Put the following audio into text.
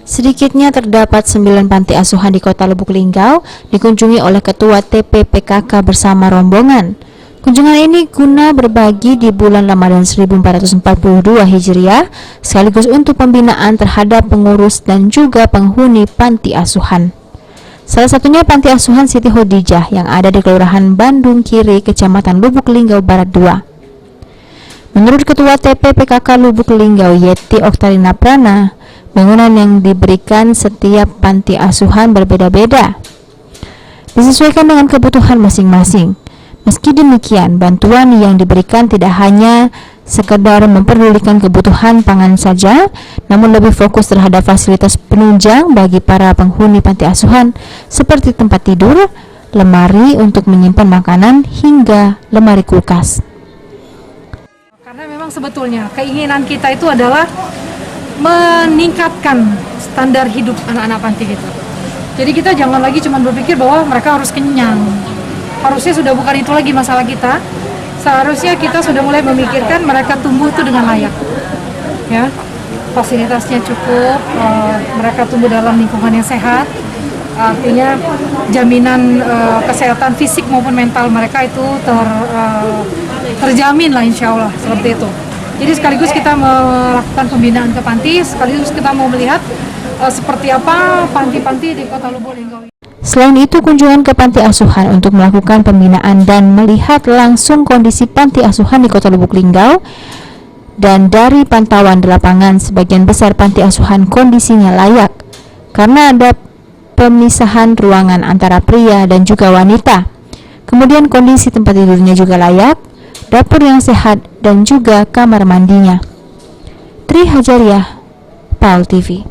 Sedikitnya terdapat 9 panti asuhan di Kota Lubuk Linggau dikunjungi oleh Ketua TPPKK bersama rombongan. Kunjungan ini guna berbagi di bulan Ramadan 1442 Hijriah, sekaligus untuk pembinaan terhadap pengurus dan juga penghuni panti asuhan. Salah satunya panti asuhan Siti Khadijah yang ada di Kelurahan Bandung Kiri, Kecamatan Lubuk Linggau Barat 2. Menurut Ketua TPPKK Lubuk Linggau Yeti Oktarina Prana, bangunan yang diberikan setiap panti asuhan berbeda-beda, disesuaikan dengan kebutuhan masing-masing. Meski demikian, bantuan yang diberikan tidak hanya sekedar memperdulikan kebutuhan pangan saja, namun lebih fokus terhadap fasilitas penunjang bagi para penghuni panti asuhan seperti tempat tidur, lemari untuk menyimpan makanan, hingga lemari kulkas. Karena memang sebetulnya keinginan kita itu adalah meningkatkan standar hidup anak-anak panti kita. Jadi kita jangan lagi cuma berpikir bahwa mereka harus kenyang. Harusnya sudah bukan itu lagi masalah kita. Seharusnya kita sudah mulai memikirkan mereka tumbuh itu dengan layak. Ya, fasilitasnya cukup, mereka tumbuh dalam lingkungan yang sehat. Artinya jaminan kesehatan fisik maupun mental mereka itu terjamin lah, insya Allah, seperti itu. Jadi sekaligus kita melakukan pembinaan ke panti, sekaligus kita mau melihat seperti apa panti-panti di Kota Lubuk Linggau. Selain itu, kunjungan ke panti asuhan untuk melakukan pembinaan dan melihat langsung kondisi panti asuhan di Kota Lubuk Linggau. Dan dari pantauan di lapangan, sebagian besar panti asuhan kondisinya layak karena ada pemisahan ruangan antara pria dan juga wanita. Kemudian kondisi tempat tidurnya juga layak, dapur yang sehat, dan juga kamar mandinya. Tri Hajariah, PAL TV.